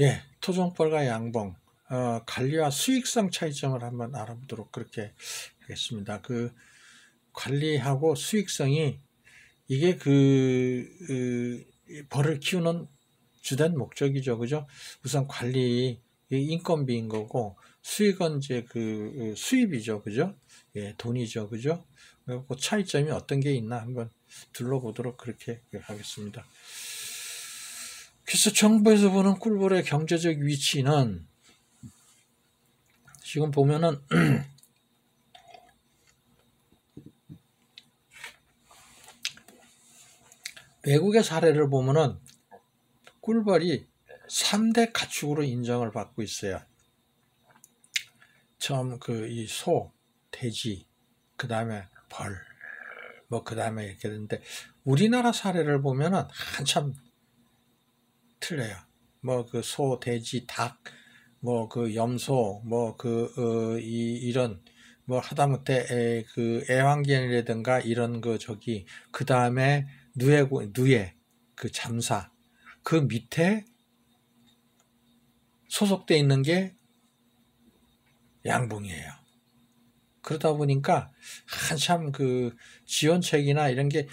예, 토종벌과 양봉, 관리와 수익성 차이점을 한번 알아보도록 그렇게 하겠습니다. 그 관리하고 수익성이 이게 벌을 키우는 주된 목적이죠, 그죠? 우선 관리, 인건비인 거고 수익은 이제 수입이죠, 그죠? 예, 돈이죠, 그죠? 그 차이점이 어떤 게 있나 한번 둘러보도록 그렇게 하겠습니다. 그래서 정부에서 보는 꿀벌의 경제적 위치는 지금 보면은 외국의 사례를 보면은 꿀벌이 3대 가축으로 인정을 받고 있어요. 처음 이 소, 돼지, 그 다음에 벌, 그 다음에 이렇게 되는데 우리나라 사례를 보면은 한참 틀려요. 소, 돼지, 닭, 염소, 이런, 하다못해, 애완견이라든가, 이런 그 다음에, 누에, 잠사, 그 밑에 소속돼 있는 게 양봉이에요. 그러다 보니까, 한참 지원책이나 이런 게,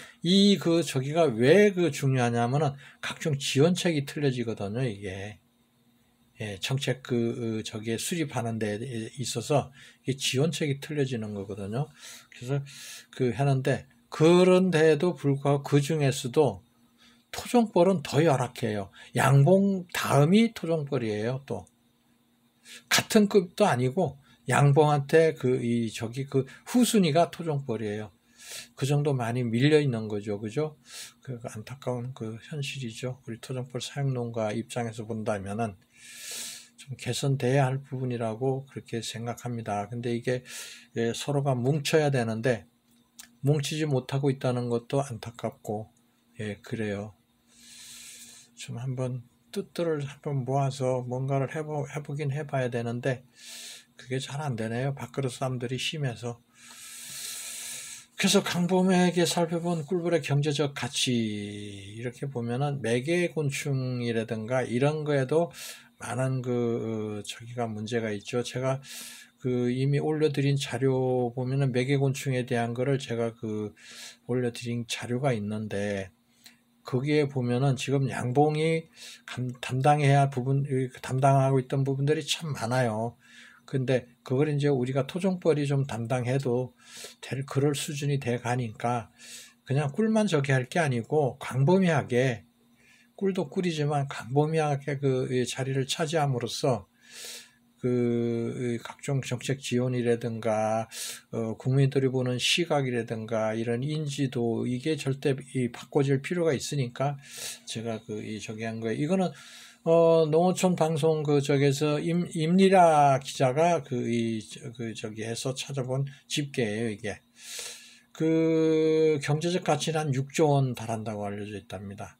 저기가 왜 중요하냐면은, 각종 지원책이 틀려지거든요, 이게. 예, 정책 저기에 수립하는 데 있어서 이게 지원책이 틀려지는 거거든요. 그래서 하는데 그런데도 불구하고 그 중에서도 토종벌은 더 열악해요. 양봉 다음이 토종벌이에요. 또 같은 급도 아니고 양봉한테 후순위가 토종벌이에요. 그 정도 많이 밀려 있는 거죠. 그죠? 안타까운 현실이죠. 우리 토종벌 사육농가 입장에서 본다면은 좀 개선돼야 할 부분이라고 그렇게 생각합니다. 근데 이게 서로가 뭉쳐야 되는데 뭉치지 못하고 있다는 것도 안타깝고 그래요. 좀 한번 뜻들을 한번 모아서 뭔가를 해보긴 해봐야 되는데 그게 잘 안 되네요. 밥그릇 싸움들이 심해서. 그래서 강범에게 살펴본 꿀벌의 경제적 가치 이렇게 보면은 매개곤충이라든가 이런 거에도 많은 저기가 문제가 있죠. 제가 이미 올려드린 자료 보면은 매개곤충에 대한 거를 제가 올려드린 자료가 있는데 거기에 보면은 지금 양봉이 담당하고 있던 부분들이 참 많아요. 근데 그걸 이제 우리가 토종벌이 좀 담당해도 그럴 수준이 돼 가니까 그냥 꿀만 저기 할 게 아니고 광범위하게 꿀도 꿀이지만 광범위하게 자리를 차지함으로써 각종 정책 지원이라든가 국민들이 보는 시각이라든가 이런 인지도 이게 절대 바꿔질 필요가 있으니까 제가 저기 한 거예요. 이거는 농어촌 방송 저기에서 임리라 기자가 저기 해서 찾아본 집계예요, 이게. 경제적 가치는 한 6조 원 달한다고 알려져 있답니다.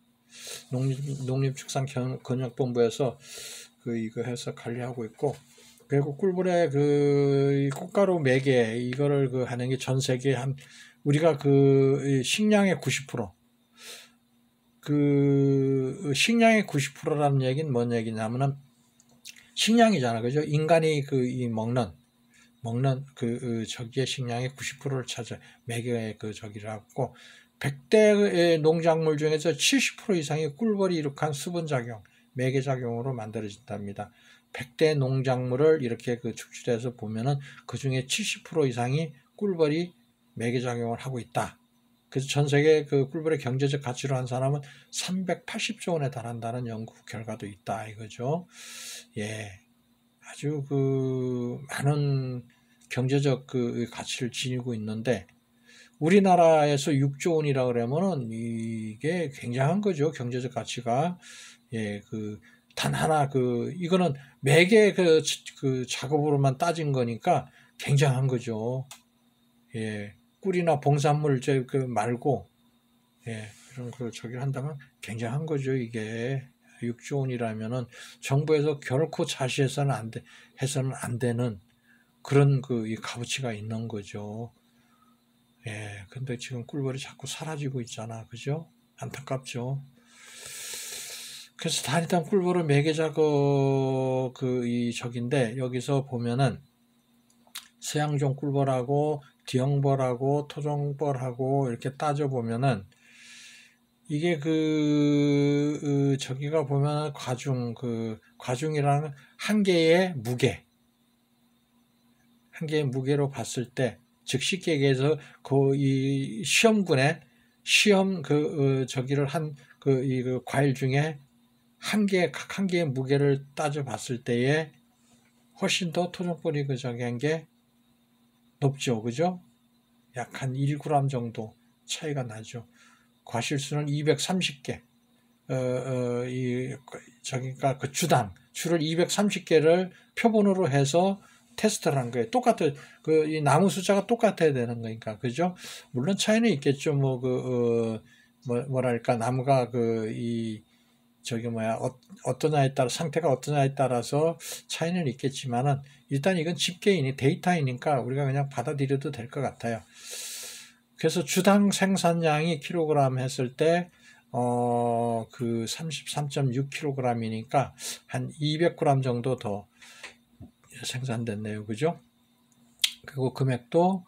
농림축산건협본부에서 이거 해서 관리하고 있고, 그리고 꿀벌의 꽃가루 매개 이거를 하는 게 전 세계 우리가 식량의 90%, 식량의 90%라는 얘기는 뭔 얘기냐면은 식량이잖아, 그죠? 인간이 먹는 저기의 식량의 90%를 차지 매개의 저기라고 100대 농작물 중에서 70% 이상이 꿀벌이 이룩한 수분작용, 매개작용으로 만들어진답니다. 100대 농작물을 이렇게 축출해서 보면은 그 중에 70% 이상이 꿀벌이 매개작용을 하고 있다. 그래서 전 세계 꿀벌의 경제적 가치로 한 사람은 380조 원에 달한다는 연구 결과도 있다 이거죠. 예, 아주 많은 경제적 가치를 지니고 있는데 우리나라에서 6조 원이라 그러면은 이게 굉장한 거죠. 경제적 가치가. 예, 단 하나 이거는 매개 작업으로만 따진 거니까 굉장한 거죠. 예, 꿀이나 봉산물 말고 예, 이런 저기를 한다면 굉장한 거죠. 이게 6조 원이라면은 정부에서 결코 자시해서는 안 되는 그런 이 값어치가 있는 거죠. 예, 근데 지금 꿀벌이 자꾸 사라지고 있잖아. 그죠? 안타깝죠. 그래서 단위당 꿀벌은 매개작업 이 적인데 여기서 보면은 서양종 꿀벌하고 디형벌하고 토종벌하고 이렇게 따져 보면은 이게 저기가 보면은 과중이라는 한 개의 무게로 봤을 때, 즉 쉽게 얘기해서 이 시험군에 저기를 이 과일 중에 각 한 개의 무게를 따져 봤을 때에 훨씬 더 토종벌이 저기 한 게 높죠, 그죠? 약 한 1g 정도 차이가 나죠. 과실수는 230개. 저기가 줄을 230개를 표본으로 해서 테스트를 한 거예요. 똑같아요. 이 나무 숫자가 똑같아야 되는 거니까, 그죠? 물론 차이는 있겠죠. 뭐랄까, 나무가 어떠냐에 따라, 상태가 어떠냐에 따라서 차이는 있겠지만은, 일단 이건 집계이니, 데이터이니까 우리가 그냥 받아들여도 될 것 같아요. 그래서 주당 생산량이 킬로그램 했을 때, 33.6kg이니까 한 200g 정도 더 생산됐네요. 그죠? 그리고 금액도,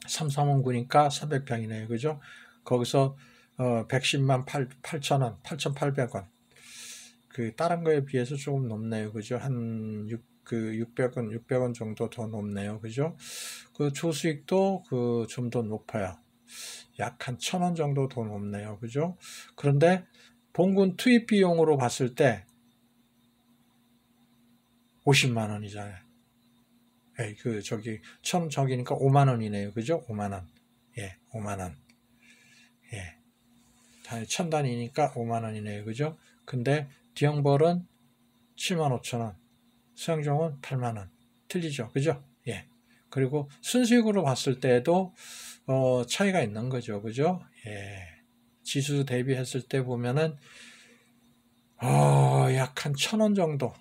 335구니까 300평이네요. 그죠? 거기서, 110만 8천원, 8,800원. 다른 거에 비해서 조금 높네요. 그죠? 한 600원 정도 더 높네요. 그죠? 조수익도 좀 더 높아요. 약 한 1,000원 정도 더 높네요. 그죠? 그런데 봉군 투입 비용으로 봤을 때 50만 원이잖아요. 저기니까 5만 원이네요. 그죠? 5만 원. 예, 5만 원. 예. 1000단위니까 5만 원이네요. 그죠? 근데 디형벌은 7만 5천 원. 서양종은 8만 원. 틀리죠. 그죠? 예. 그리고 순수익으로 봤을 때도 차이가 있는 거죠. 그죠? 예. 지수 대비했을 때 보면은 약 한 1,000원 정도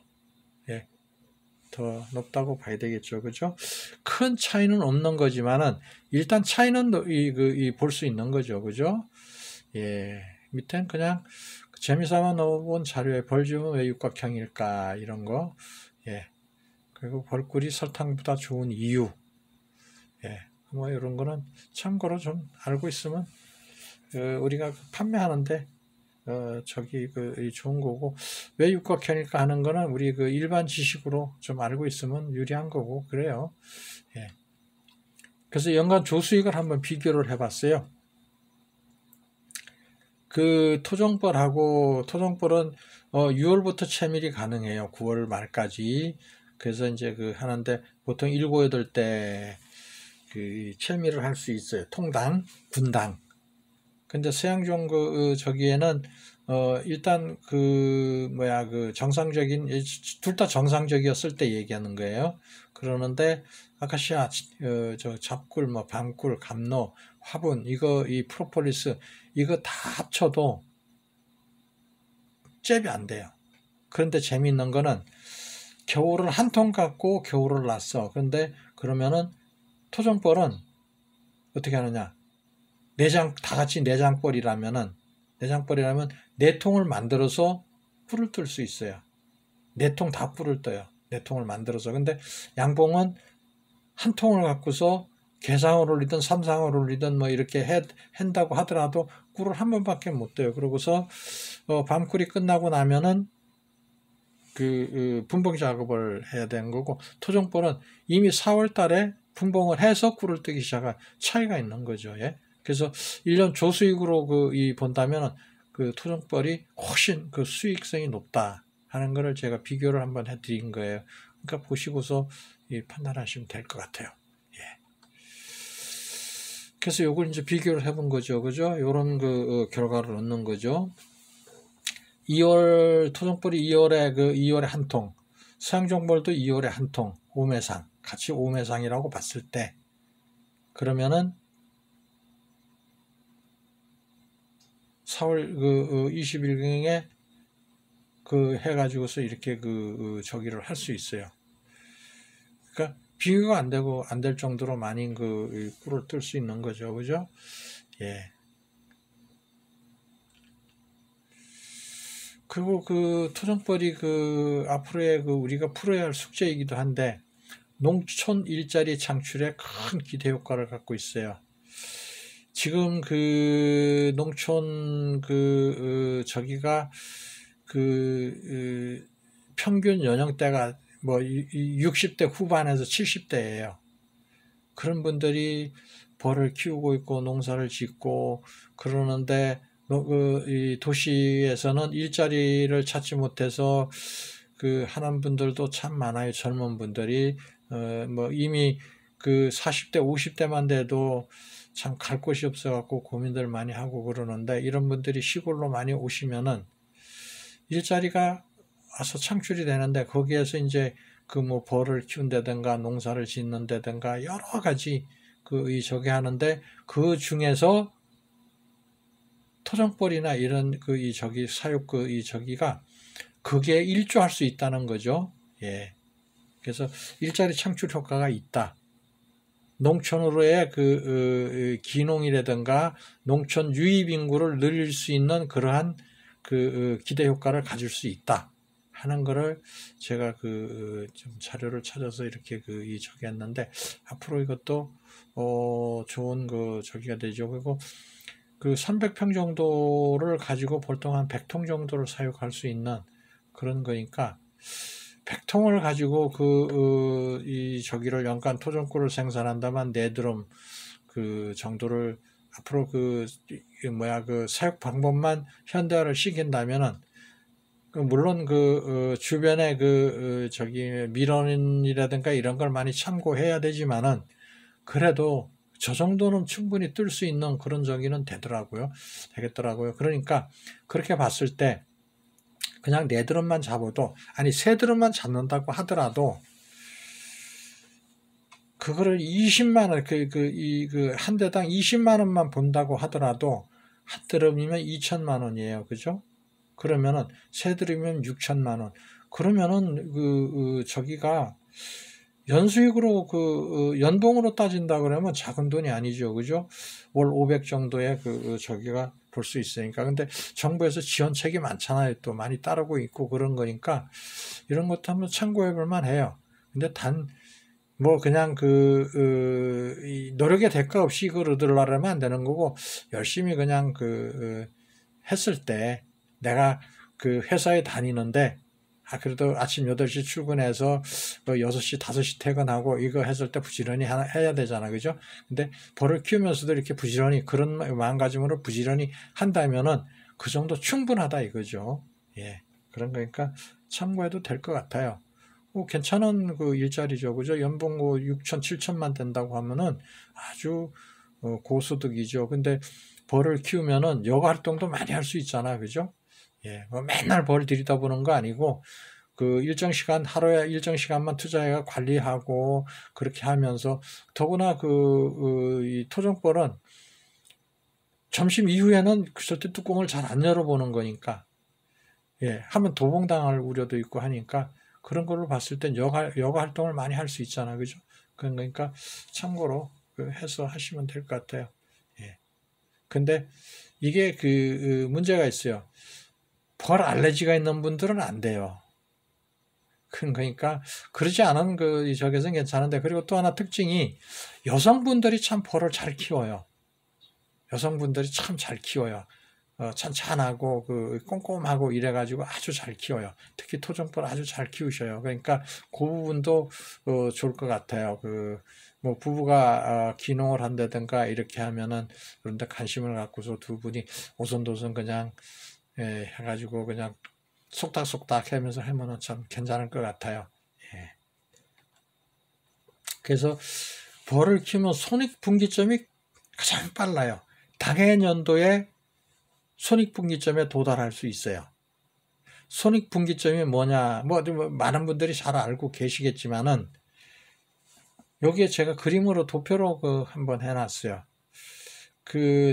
더 높다고 봐야 되겠죠. 그죠? 큰 차이는 없는 거지만은 일단 차이는 볼 수 있는 거죠. 그죠? 예. 밑엔 그냥 재미삼아 넣어본 자료에 벌주면 왜 육각형일까 이런 거. 예. 그리고 벌꿀이 설탕보다 좋은 이유. 예. 뭐 이런 거는 참고로 좀 알고 있으면 우리가 판매하는데 좋은 거고, 왜 육각형일까 하는 거는 우리 일반 지식으로 좀 알고 있으면 유리한 거고, 그래요. 예. 그래서 연간 조수익을 한번 비교를 해봤어요. 토종벌은 6월부터 채밀이 가능해요. 9월 말까지. 그래서 이제 하는데 보통 7, 8대 채밀을 할 수 있어요. 통당, 분당. 근데 서양종 저기에는 일단 정상적인, 둘 다 정상적이었을 때 얘기하는 거예요. 그러는데 아카시아, 잡꿀, 밤꿀, 감로, 화분, 이 프로폴리스 이거 다 합쳐도 잽이 안 돼요. 그런데 재미있는 거는 겨울을 한 통 갖고 겨울을 놨어. 그런데 그러면은 토종벌은 어떻게 하느냐? 다 같이 내장벌이라면 4통을 만들어서 꿀을 뜰 수 있어요. 4통 다 꿀을 떠요. 4통을 만들어서. 근데 양봉은 한 통을 갖고서 개상을 올리든 삼상을 올리든 이렇게 한다고 하더라도 꿀을 한 번밖에 못 떠요. 그러고서 밤꿀이 끝나고 나면은 분봉 작업을 해야 되는 거고, 토종벌은 이미 4월 달에 분봉을 해서 꿀을 뜨기 시작한 차이가 있는 거죠. 예? 그래서 1년 조수익으로 본다면 토종벌이 훨씬 수익성이 높다 하는 거를 제가 비교를 한번 해드린 거예요. 그러니까 보시고서 판단하시면 될 것 같아요. 예. 그래서 요걸 이제 비교를 해본 거죠. 그죠? 요런 결과를 얻는 거죠. 토종벌이 2월에 한 통, 서양종벌도 2월에 한 통, 오매상, 같이 오매상이라고 봤을 때, 그러면은 4월 20일경에 해가지고서 이렇게 저기를 할 수 있어요. 그러니까 비교가 안 될 정도로 많이 꿀을 뜰 수 있는 거죠. 그죠? 예. 그리고 그 토종벌이 그 앞으로의 그 우리가 풀어야 할 숙제이기도 한데 농촌 일자리 창출에 큰 기대 효과를 갖고 있어요. 지금 그 농촌 저기가 평균 연령대가 뭐 60대 후반에서 70대예요. 그런 분들이 벌을 키우고 있고 농사를 짓고 그러는데 이 도시에서는 일자리를 찾지 못해서 하는 분들도 참 많아요. 젊은 분들이 뭐 이미 40대 50대만 돼도 참 갈 곳이 없어갖고 고민들 많이 하고 그러는데, 이런 분들이 시골로 많이 오시면은 일자리가 와서 창출이 되는데, 거기에서 이제 뭐 벌을 키운다든가 농사를 짓는다든가 여러 가지 저기 하는데, 그 중에서 토종벌이나 이런 저기 사육 저기가 그게 일조할 수 있다는 거죠. 예. 그래서 일자리 창출 효과가 있다. 농촌으로의 기농이라든가 농촌 유입 인구를 늘릴 수 있는 그러한 기대 효과를 가질 수 있다 하는 거를 제가 좀 자료를 찾아서 이렇게 저기 했는데, 앞으로 이것도 좋은 저기가 되죠. 그리고 300평 정도를 가지고 보통 한 100통 정도를 사육할 수 있는 그런 거니까, 100통을 가지고 이 저기를 연간 토종꿀을 생산한다면 4드럼 정도를 앞으로 사육 방법만 현대화를 시킨다면은, 물론 주변에 저기 밀원이라든가 이런 걸 많이 참고해야 되지만은, 그래도 저 정도는 충분히 뜰 수 있는 그런 저기는 되겠더라고요. 그러니까 그렇게 봤을 때 그냥 4드럼만 잡아도, 아니 3드럼만 잡는다고 하더라도 그거를 20만 원, 한 대당 20만 원만 본다고 하더라도 한 드럼이면 2천만 원이에요. 그죠? 그러면은 3드럼이면 6천만 원. 그러면은 저기가 연수익으로 연봉으로 따진다 그러면 작은 돈이 아니죠. 그죠? 월 500 정도의 저기가 볼 수 있으니까. 근데 정부에서 지원책이 많잖아요. 또 많이 따르고 있고 그런 거니까 이런 것도 한번 참고해 볼 만해요. 근데 뭐 그냥 노력의 대가 없이 이걸 얻으려면 안 되는 거고, 열심히 그냥 했을 때, 내가 회사에 다니는데 그래도 아침 8시 출근해서 6시, 5시 퇴근하고 이거 했을 때 부지런히 해야 되잖아. 그죠? 근데 벌을 키우면서도 이렇게 부지런히, 그런 마음가짐으로 부지런히 한다면은 그 정도 충분하다 이거죠. 예. 그런 거니까 참고해도 될 것 같아요. 괜찮은 일자리죠. 그죠? 연봉 6천, 7천만 된다고 하면은 아주 고소득이죠. 근데 벌을 키우면은 여가 활동도 많이 할 수 있잖아. 그죠? 예, 뭐 맨날 벌 들이다 보는 거 아니고, 일정 시간, 하루에 일정 시간만 투자해가 관리하고, 그렇게 하면서, 더구나 이 토종벌은 점심 이후에는 절대 뚜껑을 잘 안 열어보는 거니까, 예, 하면 도봉당할 우려도 있고 하니까, 그런 걸로 봤을 땐 여가 활동을 많이 할 수 있잖아. 그죠? 그러니까 참고로 해서 하시면 될 것 같아요. 예. 근데 이게 문제가 있어요. 벌 알레르기가 있는 분들은 안 돼요. 그러니까 그러지 않은 저기서는 괜찮은데, 그리고 또 하나 특징이 여성분들이 참 벌을 잘 키워요. 여성분들이 참 잘 키워요. 찬찬하고 꼼꼼하고 이래가지고 아주 잘 키워요. 특히 토종벌 아주 잘 키우셔요. 그러니까 그 부분도 좋을 것 같아요. 뭐 부부가 기농을 한다든가 이렇게 하면은, 그런데 관심을 갖고서 두 분이 오손도손 그냥 해가지고 그냥 속닥속닥 하면서 하면은 참 괜찮을 것 같아요. 예. 그래서 벌을 키우면 손익분기점이 가장 빨라요. 당해년도에 손익분기점에 도달할 수 있어요. 손익분기점이 뭐냐, 뭐 많은 분들이 잘 알고 계시겠지만은, 여기에 제가 그림으로 도표로 한번 해놨어요.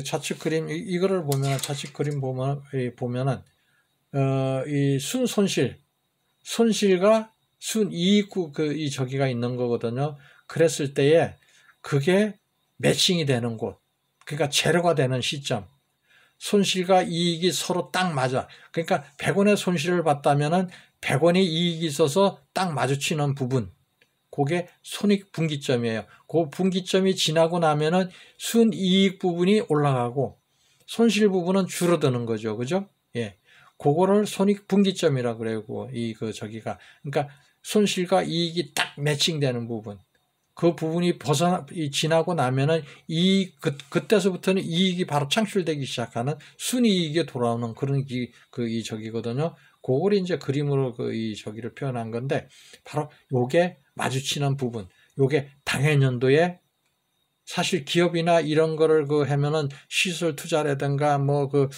좌측 그림, 이거를 보면, 좌측 그림 보면은 이 손실과 순이익 이 저기가 있는 거거든요. 그랬을 때에 그게 매칭이 되는 곳, 그러니까 제로가 되는 시점, 손실과 이익이 서로 딱 맞아. 그러니까 100원의 손실을 봤다면은 100원의 이익이 있어서 딱 마주치는 부분. 그게 손익분기점이에요. 그 분기점이 지나고 나면은 순이익 부분이 올라가고 손실 부분은 줄어드는 거죠. 그죠? 예. 그거를 손익분기점이라고 그래요. 저기가. 그러니까 손실과 이익이 딱 매칭되는 부분. 그 부분이 지나고 나면은 그때서부터는 이익이 바로 창출되기 시작하는 순이익에 돌아오는 그런 저기거든요. 그걸 이제 그림으로 저기를 표현한 건데, 바로 요게 마주치는 부분. 요게 당해년도에 사실 기업이나 이런 거를 하면은 시설 투자라든가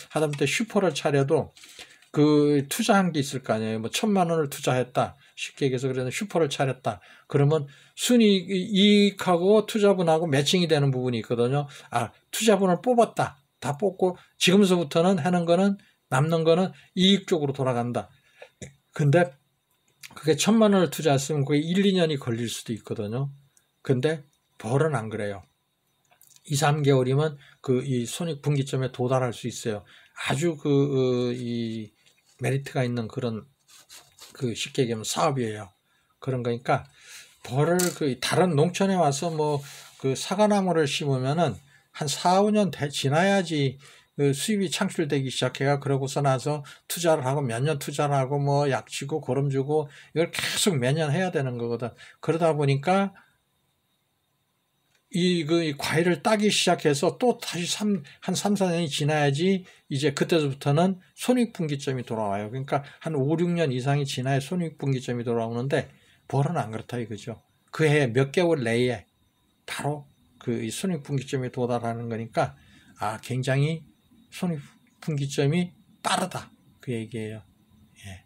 하다못해 슈퍼를 차려도 투자한 게 있을 거 아니에요. 1,000만 원을 투자했다. 쉽게 얘기해서 그래서 슈퍼를 차렸다. 그러면 이익하고 투자분하고 매칭이 되는 부분이 있거든요. 투자분을 뽑았다. 다 뽑고 지금서부터는 남는 거는 이익 쪽으로 돌아간다. 근데 그게 1,000만 원을 투자했으면 그게 1, 2년이 걸릴 수도 있거든요. 근데 벌은 안 그래요. 2, 3개월이면 이 손익분기점에 도달할 수 있어요. 아주 이 메리트가 있는 그런 쉽게 얘기하면 사업이에요. 그런 거니까 벌을 다른 농촌에 와서 사과나무를 심으면은 한 4, 5년 지나야지 수입이 창출되기 시작해요. 그러고서 나서 투자를 하고 몇 년 투자를 하고 약치고 거름 주고 이걸 계속 매년 해야 되는 거거든. 그러다 보니까 이 과일을 따기 시작해서 또 다시 한 3, 4년이 지나야지 이제 그때부터는 손익분기점이 돌아와요. 그러니까 한 5, 6년 이상이 지나야 손익분기점이 돌아오는데 벌은 안 그렇다 이거죠. 그 해 몇 개월 내에 바로 이 손익분기점에 도달하는 거니까 굉장히 손익분기점이 빠르다 그 얘기예요. 예.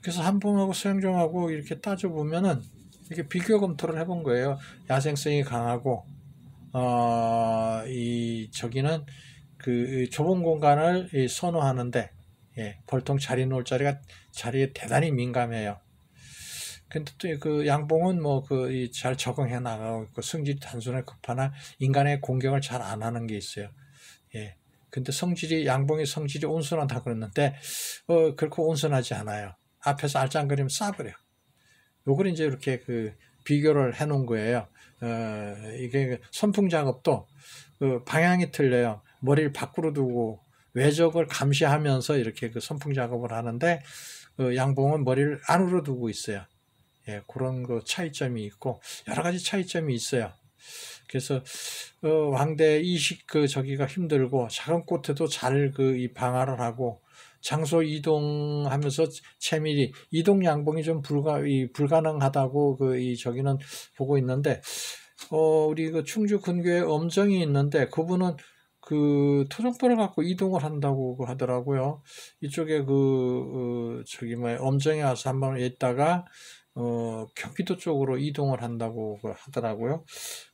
그래서 한봉하고 서양종하고 이렇게 따져보면은 이렇게 비교 검토를 해본 거예요. 야생성이 강하고 저기는 좁은 공간을 선호하는데 벌통 자리 놓을 자리에 대단히 민감해요. 근데 또 양봉은 잘 적응해 나가고 있고 성질이 단순하게 급하나 인간의 공격을 잘 안 하는 게 있어요. 예. 근데 양봉의 성질이 온순하다 그랬는데 그렇게 온순하지 않아요. 앞에서 알짱거리면 쏴버려. 요걸 이제 이렇게 비교를 해 놓은 거예요. 이게 선풍 작업도 방향이 틀려요. 머리를 밖으로 두고 외적을 감시하면서 이렇게 선풍 작업을 하는데 양봉은 머리를 안으로 두고 있어요. 예, 그런 차이점이 있고 여러 가지 차이점이 있어요. 그래서 왕대 이식 저기가 힘들고 작은 꽃에도 잘 이 방화를 하고 장소 이동하면서 채밀히 이동 양봉이 좀 불가능하다고 저기는 보고 있는데 우리 충주 근교에 엄정이 있는데 그분은 토종벌을 갖고 이동을 한다고 하더라고요. 이쪽에 저기 엄정에 와서 한번 있다가 경기도 쪽으로 이동을 한다고 하더라고요.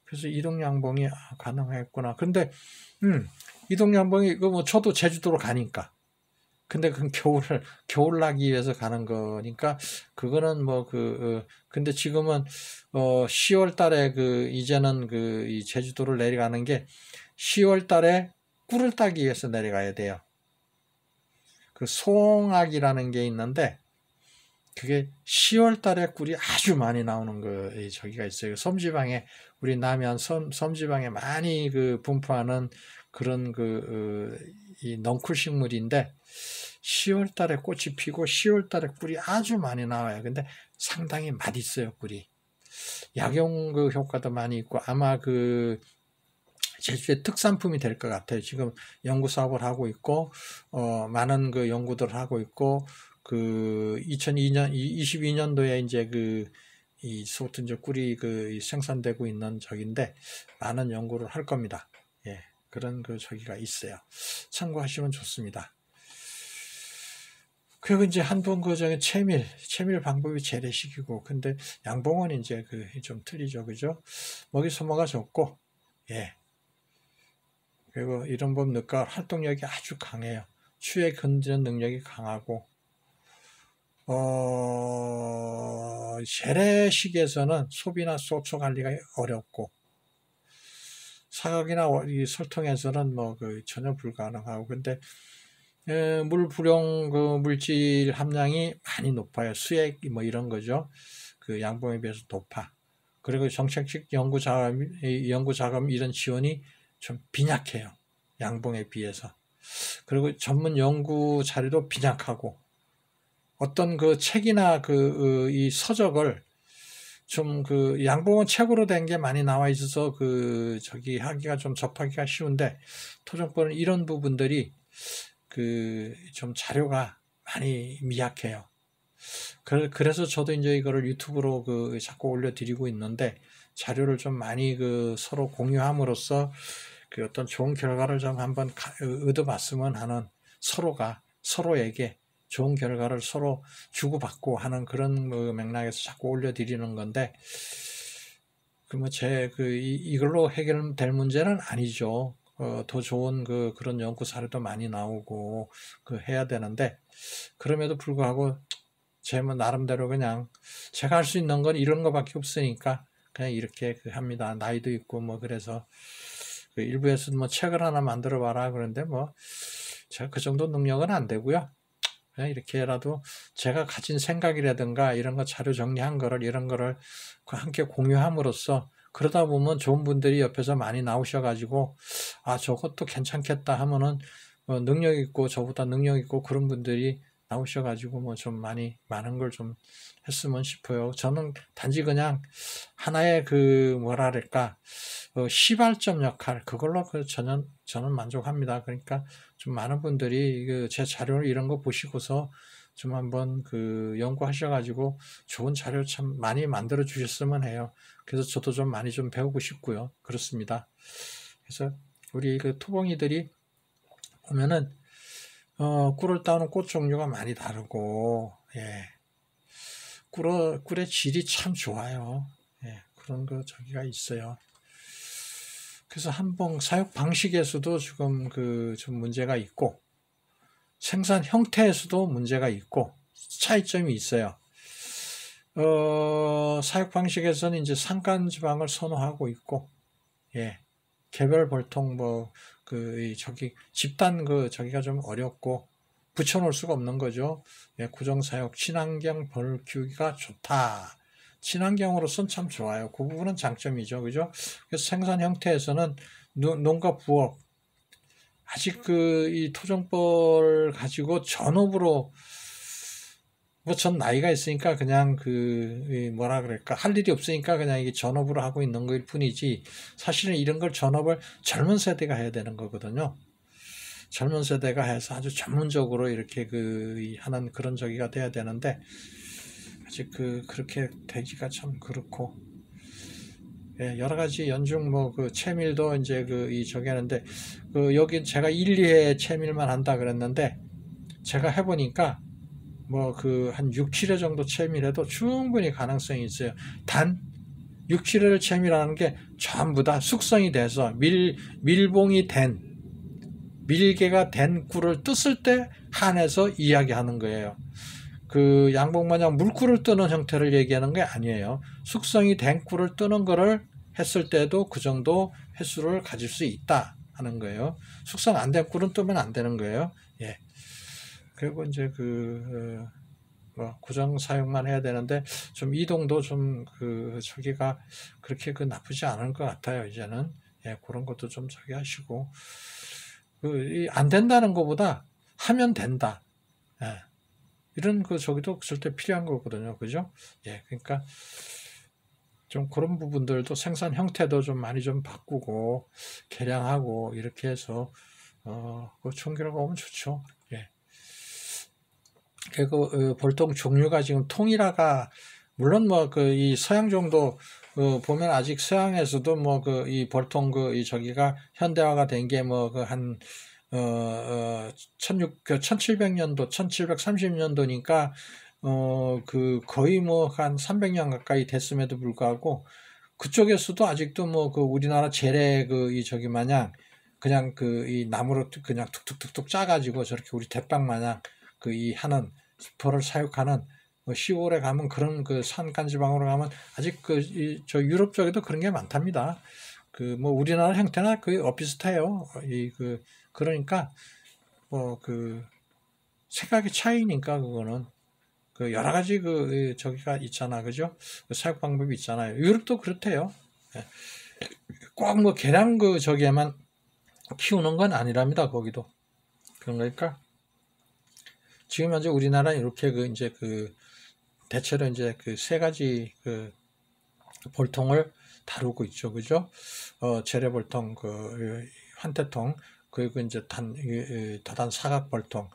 그래서 이동 양봉이 가능했구나. 근데 이동 양봉이 저도 제주도로 가니까. 근데 그건 겨울 나기 위해서 가는 거니까 그거는 근데 지금은 10월 달에 이제는 이 제주도를 내려가는 게 10월 달에 꿀을 따기 위해서 내려가야 돼요. 송악이라는 게 있는데 그게 10월 달에 꿀이 아주 많이 나오는 저기가 있어요. 섬지방에 우리 남해안 섬지방에 많이 분포하는 그런 이 넝쿨 식물인데 10월 달에 꽃이 피고 10월 달에 꿀이 아주 많이 나와요. 근데 상당히 맛있어요, 꿀이. 약용 효과도 많이 있고 아마 제주의 특산품이 될 것 같아요. 지금 연구 사업을 하고 있고 많은 연구들을 하고 있고 22년도에 이제 이 소프트인저 꿀이 생산되고 있는 적인데 많은 연구를 할 겁니다. 예, 그런 저기가 있어요. 참고하시면 좋습니다. 그리고 이제 한번 저기 채밀 방법이 재래식이고 근데 양봉은 이제 좀 틀리죠, 그죠? 먹이 소모가 적고 예. 그리고 이런 법 늦가을 활동력이 아주 강해요. 추에 건드는 능력이 강하고 재래식에서는 소비나 소초 관리가 어렵고 사각이나 이 설탕에서는 뭐 그 전혀 불가능하고, 근데 물 불용 그 물질 함량이 많이 높아요. 수액 뭐 이런 거죠. 그 양봉에 비해서 높아. 그리고 정책식 연구 자금 이런 지원이 좀 빈약해요. 양봉에 비해서. 그리고 전문 연구 자료도 빈약하고, 어떤 그 책이나 이 서적을 좀 그 양봉은 책으로 된 게 많이 나와 있어서 그 저기 하기가 좀 접하기가 쉬운데, 토종법은 이런 부분들이 그 좀 자료가 많이 미약해요. 그래서 저도 이제 이거를 유튜브로 그 자꾸 올려드리고 있는데, 자료를 좀 많이 그 서로 공유함으로써 그 어떤 좋은 결과를 좀 한번 얻어봤으면 하는, 서로에게 좋은 결과를 서로 주고받고 하는 그런 맥락에서 자꾸 올려드리는 건데, 이걸로 해결될 문제는 아니죠. 더 좋은 그런 연구 사례도 많이 나오고 해야 되는데, 그럼에도 불구하고 제 나름대로 그냥 제가 할 수 있는 건 이런 거밖에 없으니까 그냥 이렇게 합니다. 나이도 있고 뭐 그래서 일부에서 뭐 책을 하나 만들어 봐라 그런데 뭐 제가 그 정도 능력은 안 되고요. 그냥 이렇게라도 제가 가진 생각이라든가 이런 거 자료 정리한 거를 이런 거를 함께 공유함으로써, 그러다 보면 좋은 분들이 옆에서 많이 나오셔가지고 저것도 괜찮겠다 하면은 능력 있고 저보다 능력 있고 그런 분들이 나오셔가지고 뭐 좀 많은 걸 좀 했으면 싶어요. 저는 단지 그냥 하나의 뭐랄까 시발점 역할, 그걸로 저는 만족합니다. 그러니까 좀 많은 분들이 제 자료 이런 거 보시고서 좀 한번 연구하셔가지고 좋은 자료 참 많이 만들어 주셨으면 해요. 그래서 저도 좀 많이 좀 배우고 싶고요. 그렇습니다. 그래서 우리 토봉이들이 보면은 꿀을 따는 꽃 종류가 많이 다르고, 예. 꿀의 질이 참 좋아요. 예. 그런 저기가 있어요. 그래서 한봉 사육 방식에서도 지금 좀 문제가 있고, 생산 형태에서도 문제가 있고, 차이점이 있어요. 사육 방식에서는 이제 산간 지방을 선호하고 있고, 예. 개별 벌통 집단 저기가 좀 어렵고 붙여놓을 수가 없는 거죠. 예, 구정사육 친환경 벌 키우기가 좋다. 친환경으로선 참 좋아요. 그 부분은 장점이죠. 그죠? 그래서 생산 형태에서는 농가 부업, 아직 이 토종벌 가지고 전업으로, 뭐 전 나이가 있으니까 그냥 뭐라 그럴까, 할 일이 없으니까 그냥 이게 전업으로 하고 있는 거일 뿐이지, 사실은 이런 걸 전업을 젊은 세대가 해야 되는 거거든요. 젊은 세대가 해서 아주 전문적으로 이렇게 하는 그런 저기가 돼야 되는데, 아직 그렇게 되기가 참 그렇고, 예, 여러 가지 연중 채밀도 이제 저기 하는데, 여기 제가 1, 2회 채밀만 한다 그랬는데, 제가 해보니까 한 6, 7회 정도 채밀해도 충분히 가능성이 있어요. 단 6, 7회를 채밀하는 게 전부 다 숙성이 돼서 밀봉이 된, 밀개가 된 꿀을 떴을 때 한해서 이야기하는 거예요. 양봉 마냥 물꿀을 뜨는 형태를 얘기하는 게 아니에요. 숙성이 된 꿀을 뜨는 거를 했을 때도 그 정도 횟수를 가질 수 있다 하는 거예요. 숙성 안 된 꿀은 뜨면 안 되는 거예요. 예. 그리고 이제 고정 사용만 해야 되는데, 좀 이동도 좀 저기가 그렇게 나쁘지 않은 것 같아요. 이제는. 예, 그런 것도 좀 저기 하시고, 안 된다는 것보다 하면 된다. 예. 이런 저기도 절대 필요한 거거든요. 그죠? 예, 그러니까 좀 그런 부분들도 생산 형태도 좀 많이 좀 바꾸고 개량하고 이렇게 해서 좋은 결과가 오면 좋죠. 예. 그리고 벌통 종류가 지금 통일화가, 물론 이 서양 정도 보면 아직 서양에서도 이 벌통 저기가 현대화가 된 게 한 1700년도, 1730년도니까 거의 한 300년 가까이 됐음에도 불구하고, 그쪽에서도 아직도 우리나라 재래 저기 마냥 그냥 이 나무로 그냥 툭툭툭툭 짜가지고 저렇게 우리 대빵 마냥 하는 벌을 사육하는, 시골에 가면 그런 산간 지방으로 가면 아직 저 유럽 쪽에도 그런 게 많답니다. 그 뭐 우리나라 형태나 거의 비슷해요. 그러니까 뭐 생각의 차이니까 그거는 여러 가지 저기가 있잖아, 그죠? 사육 방법이 있잖아요. 유럽도 그렇대요. 꼭 뭐 계량 저기에만 키우는 건 아니랍니다. 거기도. 그런 거니까 지금 현재 우리나라는 이렇게 이제 대체로 이제 세 가지 볼통을 다루고 있죠, 그죠? 재래볼통, 환태통, 그리고 이제 다단 사각볼통,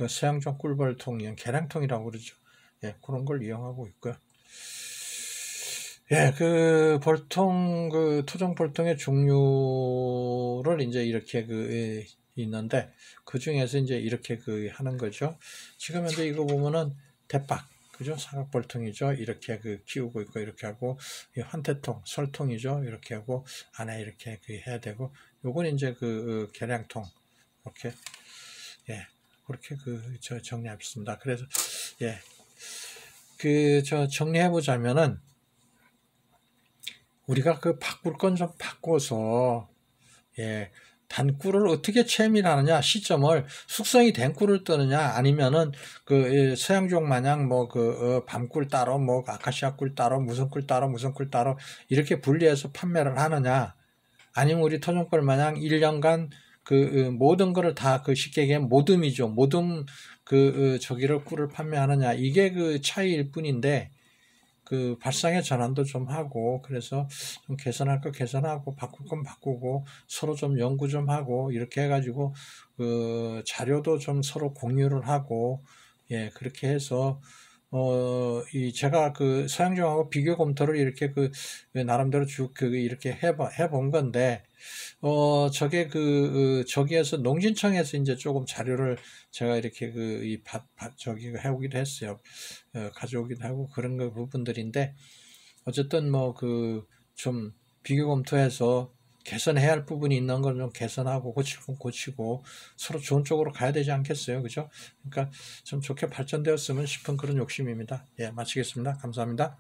서양종 꿀볼통, 계량통이라고 그러죠. 예, 그런 걸 이용하고 있고요. 예, 볼통, 토종 볼통의 종류를 이제 이렇게 있는데, 그 중에서 이제 이렇게 하는 거죠. 지금 현재 이거 보면은 대박, 그죠? 사각볼통이죠. 이렇게 키우고 있고, 이렇게 하고, 환태통, 설통이죠. 이렇게 하고, 안에 이렇게 해야 되고, 요건 이제 계량통, 이렇게, 예, 그렇게 정리했습니다. 그래서, 예, 정리해보자면은, 우리가 바꿀 건 좀 바꿔서, 예, 단꿀을 어떻게 채밀하느냐, 시점을 숙성이 된 꿀을 뜨느냐, 아니면은 서양종 마냥 밤꿀 따로, 아카시아 꿀 따로, 무슨 꿀 따로, 무슨 꿀 따로 이렇게 분리해서 판매를 하느냐, 아니면 우리 토종꿀 마냥 1년간 모든 거를 다 쉽게 얘기하면 모듬이죠. 모듬 저기를 꿀을 판매하느냐, 이게 차이일 뿐인데, 발상의 전환도 좀 하고, 그래서 좀 개선할 거 개선하고, 바꿀 건 바꾸고, 서로 좀 연구 좀 하고, 이렇게 해가지고, 자료도 좀 서로 공유를 하고, 예, 그렇게 해서, 제가 서양종하고 비교 검토를 이렇게 나름대로 쭉 이렇게 해본 건데, 저게 저기에서 농진청에서 이제 조금 자료를 제가 이렇게 저기 해오기도 했어요. 가져오기도 하고 그런 부분들인데, 어쨌든 좀 비교 검토해서 개선해야 할 부분이 있는 건 좀 개선하고 고칠 건 고치고 서로 좋은 쪽으로 가야 되지 않겠어요? 그죠? 그러니까 좀 좋게 발전되었으면 싶은 그런 욕심입니다. 예, 마치겠습니다. 감사합니다.